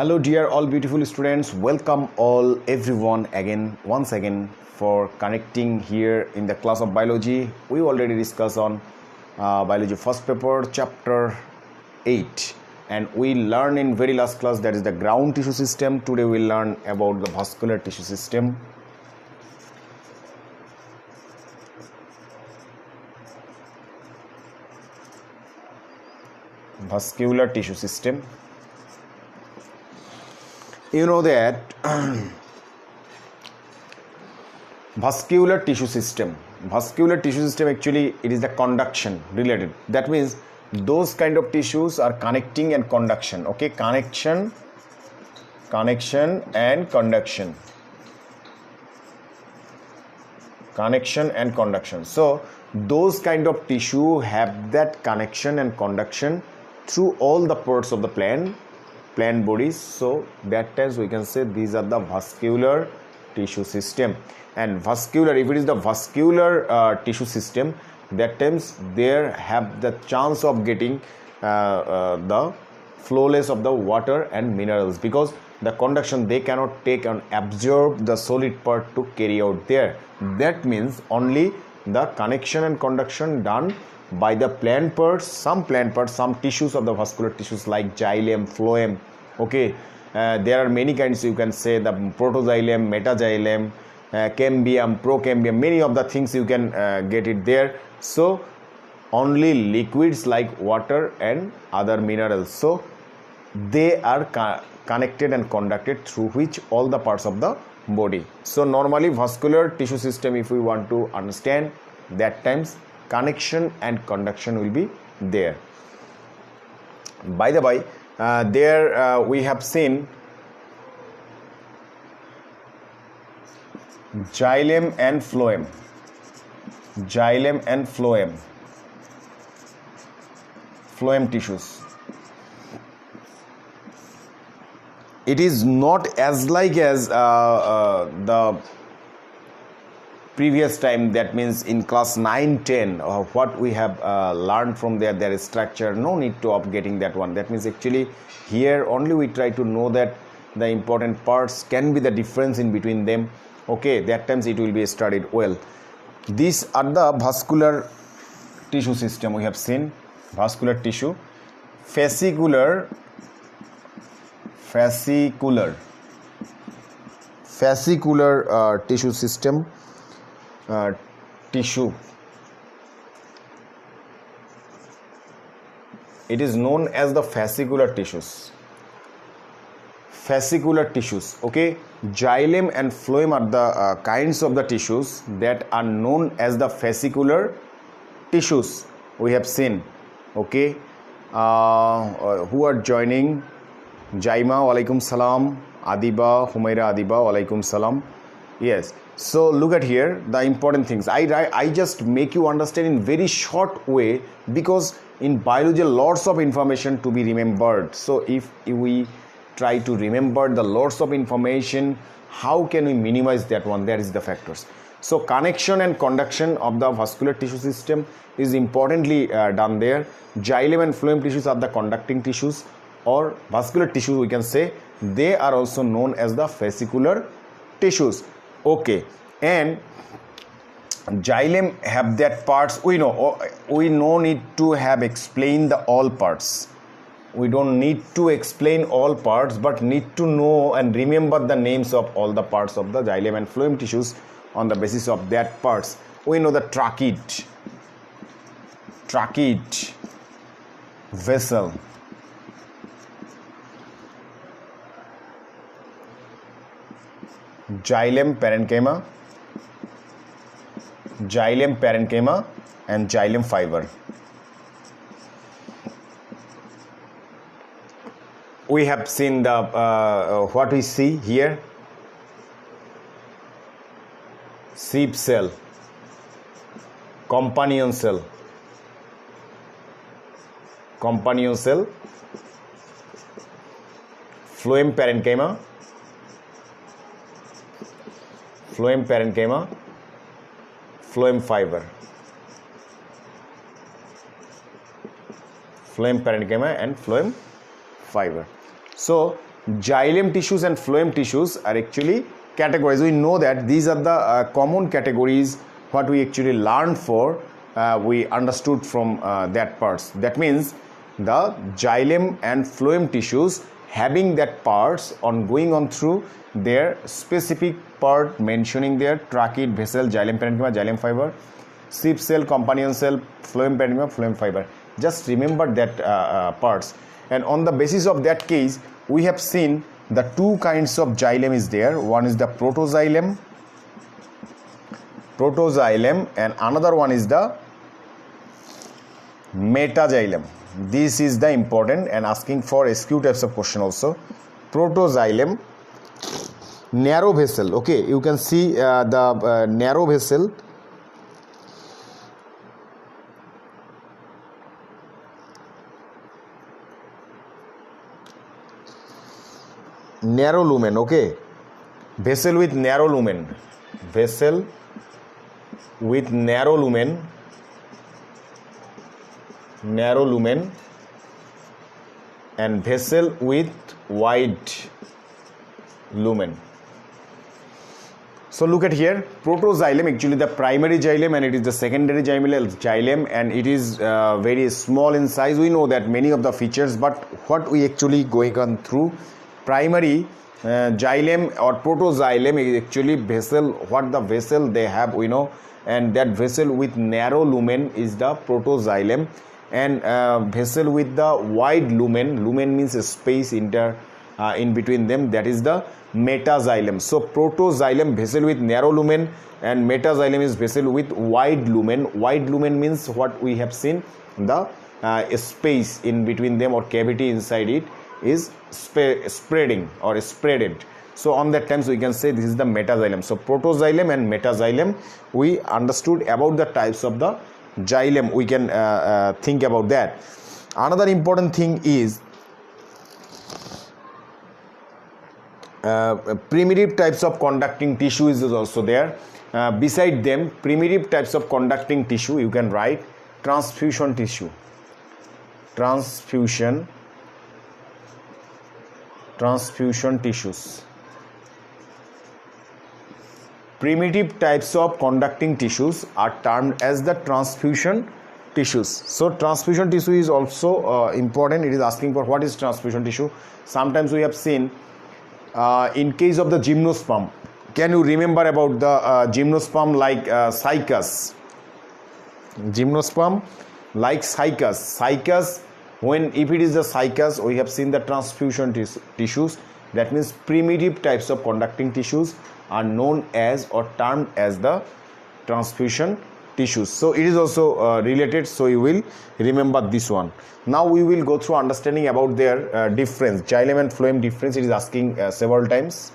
Hello dear all beautiful students, welcome all everyone once again for connecting here in the class of biology. We already discussed on biology first paper chapter 8 and we learned in very last class that is the ground tissue system. Today we learn about the vascular tissue system. Vascular tissue system. You know that vascular tissue system actually it is the conduction related. That means those kind of tissues are connecting and conduction. Okay, connection and conduction. So those kind of tissue have that connection and conduction through all the parts of the plant bodies. So that times we can say these are the vascular tissue system. And vascular, if it is the vascular tissue system, that times there have the chance of getting the flowless of the water and minerals, because the conduction they cannot take and absorb the solid part to carry out there. That means only the connection and conduction done by the plant parts, some tissues of the vascular tissues like xylem, phloem. Okay, there are many kinds, you can say the protoxylem, metaxylem, cambium, procambium, many of the things you can get it there. So only liquids like water and other minerals, so they are connected and conducted through which all the parts of the body. So normally vascular tissue system, if we want to understand, that times connection and conduction will be there. By the way, there we have seen xylem and phloem. Phloem tissues. It is not as like as the previous time, that means in class 9-10 what we have learned from their structure. No need to of getting that one. That means actually here only we try to know that the important parts can be the difference in between them. Okay, that times it will be studied well. These are the vascular tissue system. We have seen vascular tissue, fascicular tissue system. Tissue, it is known as the fascicular tissues. Okay, xylem and phloem are the kinds of the tissues that are known as the fascicular tissues. We have seen. Okay, who are joining? Jaima, walaikum salam. Adiba, Humaira Adiba, walaikum salam. Yes. So look at here the important things. I just make you understand in very short way, because in biology lots of information to be remembered. So if we try to remember the lots of information, how can we minimize that one? That is the factors. So connection and conduction of the vascular tissue system is importantly done there. Xylem and phloem tissues are the conducting tissues, or vascular tissues we can say. They are also known as the fascicular tissues. Okay, and xylem have that parts. We no need to have explained the all parts. We don't need to explain all parts, but need to know and remember the names of all the parts of the xylem and phloem tissues on the basis of that parts. We know the trachea, vessel, xylem parenchyma, and xylem fiber. We have seen the what we see here: sheep cell, companion cell, phloem parenchyma, phloem fiber, phloem parenchyma and phloem fiber. So xylem tissues and phloem tissues are actually categorized. We know that these are the common categories what we actually learned for, we understood from that parts. That means the xylem and phloem tissues having that parts on going on through their specific part mentioning their trachea, vessel, xylem parenchyma, xylem fiber, sheath cell, companion cell, phloem parenchyma, phloem fiber. Just remember that parts, and on the basis of that case we have seen the two kinds of xylem is there. One is the protoxylem, and another one is the metaxylem. This is the important and asking for SQ types of question also. Protoxylem, narrow vessel. Okay, you can see the narrow vessel. Narrow lumen. Okay, vessel with narrow lumen. Vessel with narrow lumen. Narrow lumen and vessel with wide lumen. So look at here, protoxylem actually the primary xylem and it is the secondary xylem, and it is very small in size. We know that many of the features, but what we actually going on through primary xylem or protoxylem is actually vessel, what the vessel they have we know, and that vessel with narrow lumen is the protoxylem, and vessel with the wide lumen, lumen means a space in between them, that is the metaxylem. So protoxylem vessel with narrow lumen and metaxylem is vessel with wide lumen. Wide lumen means what we have seen, the space in between them or cavity inside it is spreading or spreaded. So on that times we can say this is the metaxylem. So protoxylem and metaxylem, we understood about the types of the xylem. We can think about that. Another important thing is primitive types of conducting tissue is also there. Beside them, primitive types of conducting tissue, you can write transfusion tissue. Transfusion tissues. Primitive types of conducting tissues are termed as the transfusion tissues. So transfusion tissue is also important. It is asking for what is transfusion tissue. Sometimes we have seen in case of the gymnosperm. Can you remember about the gymnosperm like cycas? Gymnosperm like cycas. Cycas, when if it is the cycas, we have seen the transfusion tissues. That means primitive types of conducting tissues are known as or termed as the transfusion tissues. So it is also related, so you will remember this one. Now we will go through understanding about their difference, xylem and phloem difference. It is asking several times.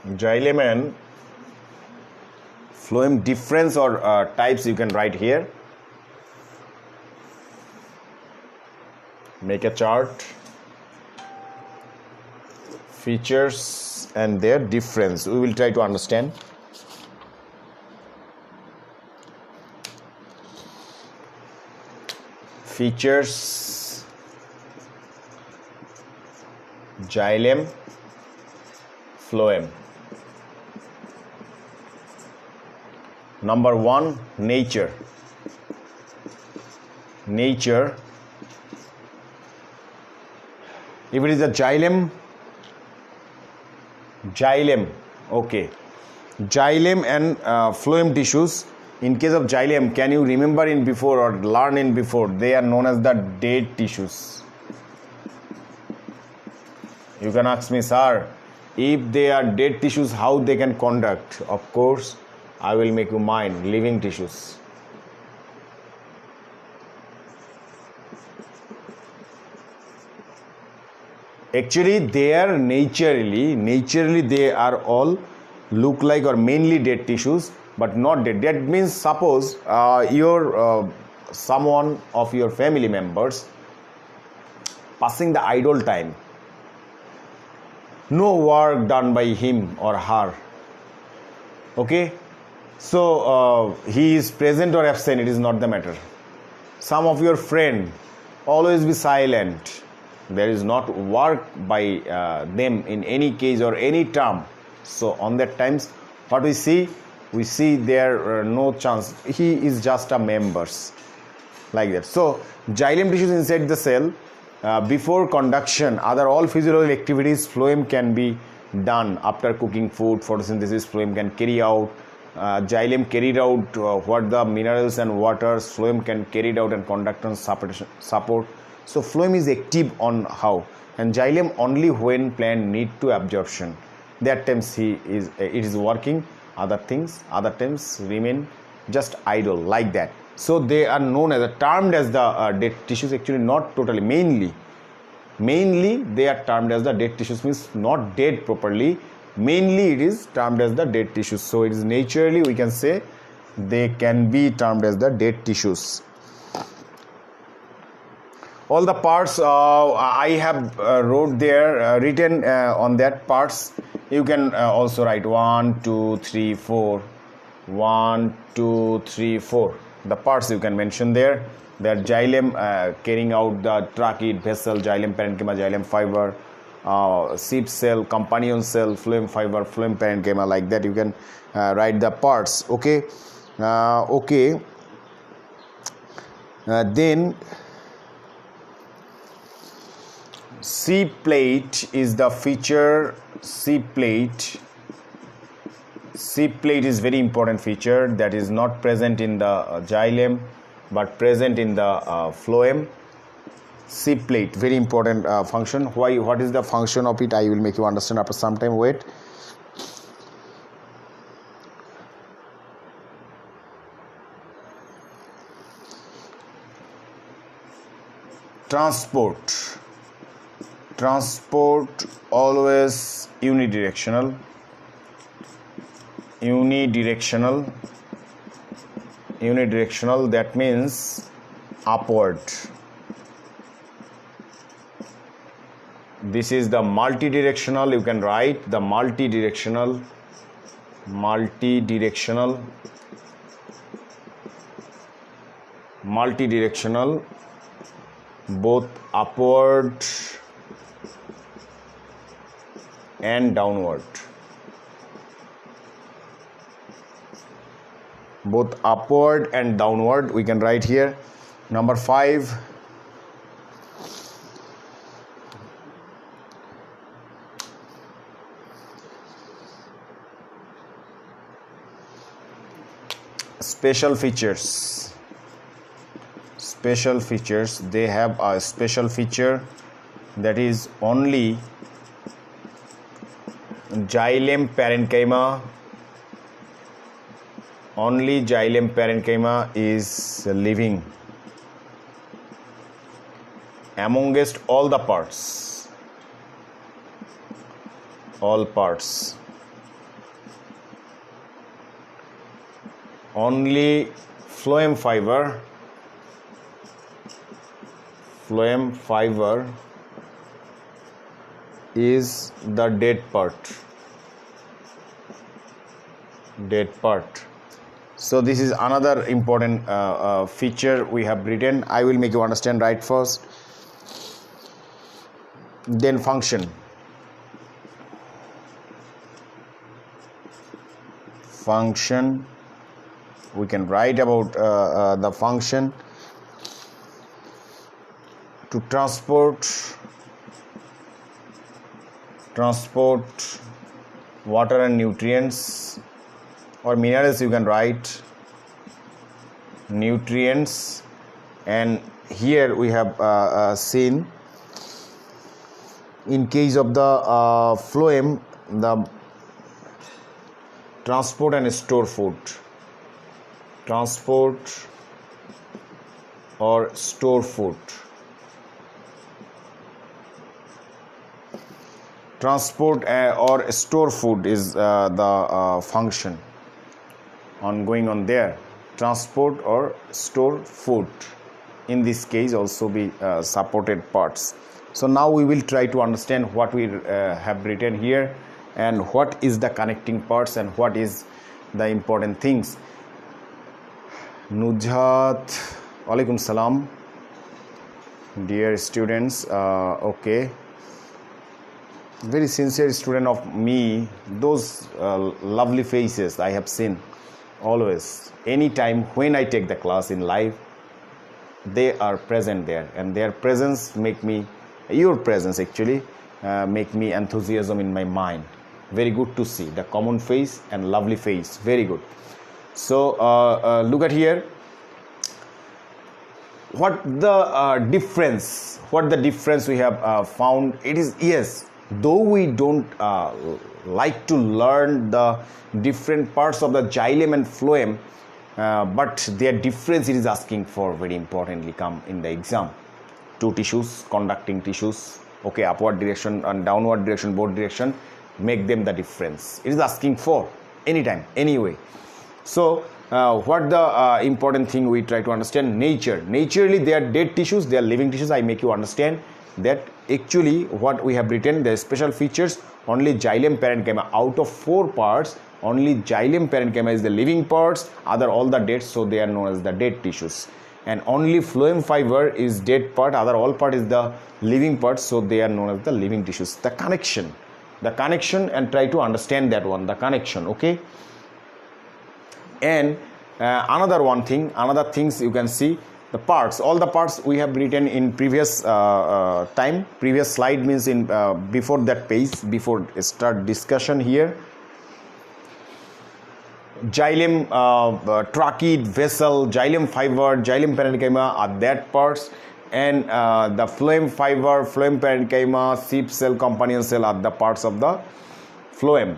Xylem and phloem difference or types you can write here. Make a chart. Features and their difference. We will try to understand. Features, xylem, phloem. Number one, nature. Nature. If it is a xylem, okay. Xylem and phloem tissues. In case of xylem, can you remember in before or learn in before? They are known as the dead tissues. You can ask me, sir, if they are dead tissues, how they can conduct? Of course, I will make you mind living tissues. Actually, they are naturally they are all look like or mainly dead tissues, but not dead. That means suppose someone of your family members passing the idle time. No work done by him or her. Okay, so he is present or absent, it is not the matter. Some of your friend always be silent. There is not work by them in any case or any term. So on that times, what we see there no chance. He is just a members, like that. So xylem tissues inside the cell. Before conduction, other all physiological activities, phloem can be done after cooking food. Photosynthesis, phloem can carry out. Xylem carried out what the minerals and waters. Phloem can carry it out and conduct and support. So phloem is active on how, and xylem only when plant need to absorption. That times it is working. Other times remain just idle, like that. So they are known as termed as the dead tissues. Actually, not totally. Mainly they are termed as the dead tissues, means not dead properly. Mainly it is termed as the dead tissues. So it is naturally, we can say, they can be termed as the dead tissues. All the parts I have written on that parts. You can also write 1, 2, 3, 4. 1, 2, 3, 4. The parts you can mention there. That xylem carrying out the trachea, vessel, xylem parenchyma, xylem fiber, seed cell, companion cell, phloem fiber, phloem parenchyma, like that. You can write the parts. Okay. Then C plate is the feature. C plate is very important feature that is not present in the xylem but present in the phloem. C plate, very important function. Why? What is the function of it? I will make you understand after some time. Wait. Transport always unidirectional. That means upward. This is the multidirectional. You can write the multidirectional, both upward and downward. Both upward and downward, we can write here. Number 5, special features. They have a special feature, that is only xylem parenchyma is living amongst all the parts. Only phloem fiber is the dead part. So this is another important feature we have written. I will make you understand right first. Then function. We can write about the function to transport water and nutrients or minerals. You can write nutrients, and here we have seen in case of the phloem, the transport and store food. Transport or store food. Transport or store food is the function ongoing on there. Transport or store food. in this case also be supported parts. So now we will try to understand what we have written here and what is the connecting parts and what is the important things. Nujhat, alaikum salam. Dear students, okay, very sincere student of me. Those lovely faces I have seen always, anytime when I take the class in live, they are present there, and their presence make me, your presence actually make me enthusiasm in my mind. Very good to see the common face and lovely face, very good. So look at here, what the difference we have found. It is, yes, though we don't like to learn the different parts of the xylem and phloem, but their difference it is asking for very importantly come in the exam. Two tissues, conducting tissues, okay, upward direction and downward direction, both direction, make them the difference. It is asking for anytime, anyway. So what the important thing we try to understand, nature. Naturally they are dead tissues, they are living tissues. I make you understand that actually what we have written, the special features, only xylem parenchyma out of 4 parts, only xylem parenchyma is the living parts, other all the dead, so they are known as the dead tissues. And only phloem fiber is dead part, other all part is the living part, so they are known as the living tissues. The connection and try to understand that one, the connection, okay. And another things you can see, the parts, all the parts we have written in previous previous slide, means in before that page, before start discussion here. Xylem trachea, vessel, xylem fiber, xylem parenchyma are that parts, and the phloem fiber, phloem parenchyma, sheath cell, companion cell are the parts of the phloem.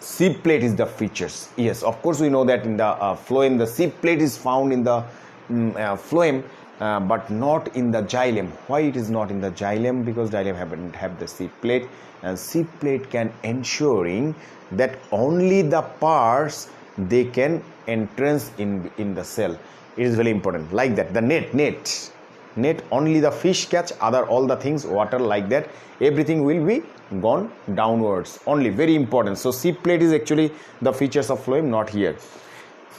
Sheath plate is the features. Yes, of course we know that in the phloem the sheath plate is found in the phloem, but not in the xylem. Why it is not in the xylem? Because xylem have the sheath plate, and sheath plate can ensuring that only the parts they can entrance in the cell. It is very important. Like that, the net only the fish catch, other all the things water, like that everything will be gone downwards only, very important. So sheath plate is actually the features of phloem, not here.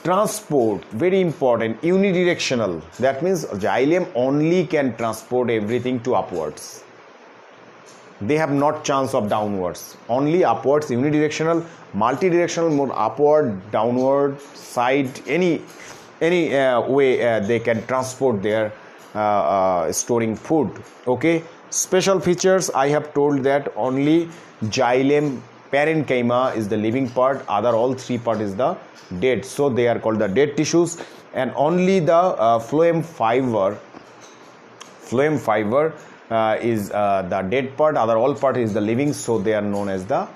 Transport, very important, unidirectional. That means xylem only can transport everything to upwards. They have not chance of downwards, only upwards, unidirectional. Multidirectional, more upward, downward, side, any way they can transport their storing food, okay. Special features, I have told that only xylem parenchyma is the living part, other all 3 part is the dead, so they are called the dead tissues. And only the phloem fiber is the dead part, other all part is the living, so they are known as the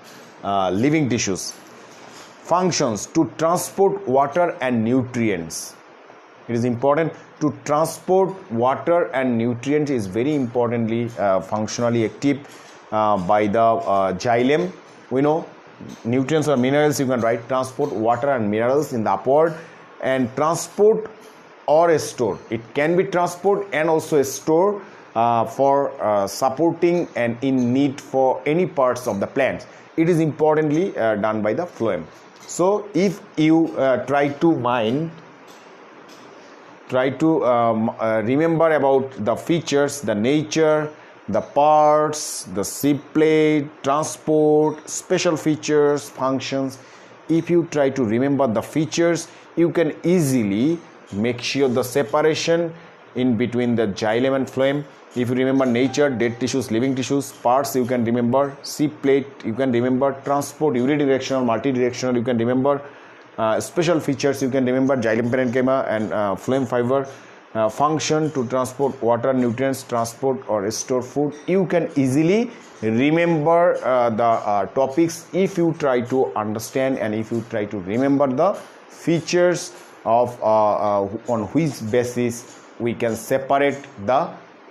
living tissues. Functions, to transport water and nutrients. It is important to transport water and nutrients, is very importantly functionally active by the xylem. We know nutrients or minerals, you can write transport water and minerals in the upward, and transport or store. It can be transport and also store for supporting and in need for any parts of the plant. It is importantly done by the phloem. So if you try to remember about the features, the nature, the parts, the sheath plate, transport, special features, functions. If you try to remember the features, you can easily make sure the separation in between the xylem and phloem. If you remember nature, dead tissues, living tissues, parts you can remember, sheath plate you can remember, transport, unidirectional, multidirectional you can remember, special features you can remember, xylem parenchyma and phloem fiber, function to transport water, nutrients, transport or store food. You can easily remember the topics if you try to understand and if you try to remember the features of on which basis we can separate the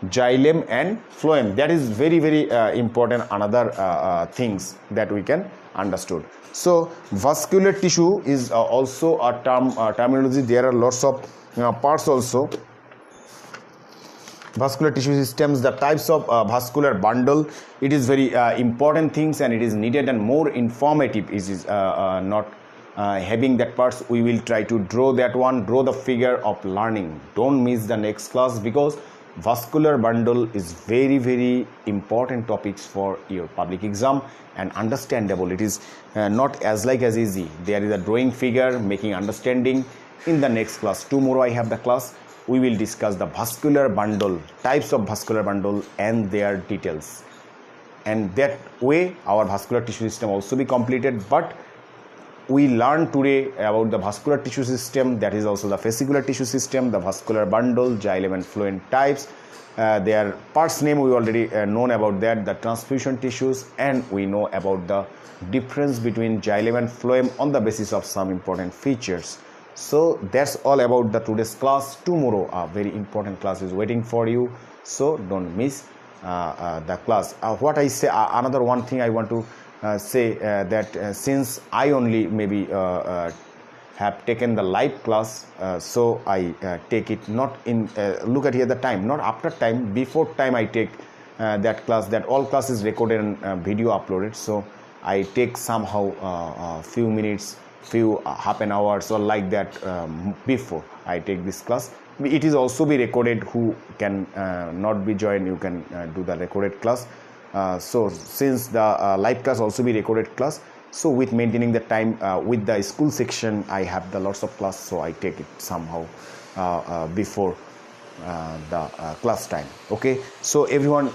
xylem and phloem. That is very important, another things that we can understood. So vascular tissue is also a terminology. There are lots of parts also. vascular tissue systems, the types of vascular bundle. It is very important things, and it is needed and more informative. It is not having that parts. We will try to draw that one, draw the figure of learning. Don't miss the next class, because vascular bundle is very important topics for your public exam, and understandable. It is not as easy. There is a drawing figure, making understanding. In the next class, tomorrow I have the class, we will discuss the vascular bundle, types of vascular bundle and their details, and that way our vascular tissue system also be completed. But we learned today about the vascular tissue system, that is also the fascicular tissue system, the vascular bundle, xylem and phloem types, their parts name we already known about that, the transfusion tissues, and we know about the difference between xylem and phloem on the basis of some important features. So that's all about the today's class. Tomorrow a very important class is waiting for you, so don't miss the class. What I say, another one thing I want to say, that since I only maybe have taken the live class, so I take it not in look at here the time, not after time, before time I take that class. That all class is recorded and video uploaded, so I take somehow few minutes, few half an hour or like that before I take this class. It is also be recorded. Who can not be joined, you can do the recorded class. So since the live class also be recorded class, so with maintaining the time with the school section, I have the lots of class, so I take it somehow before the class time. Okay, so everyone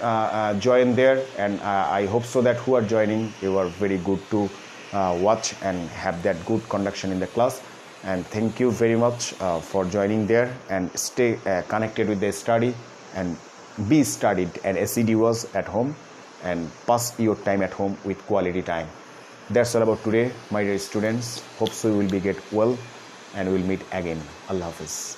join there, and I hope so that who are joining, you are very good to watch and have that good conduction in the class. And thank you very much for joining there, and stay connected with the study, and be studied and assiduous at home, and pass your time at home with quality time. That's all about today, my dear students. Hope so you will be get well, and we'll meet again. Allah Hafiz.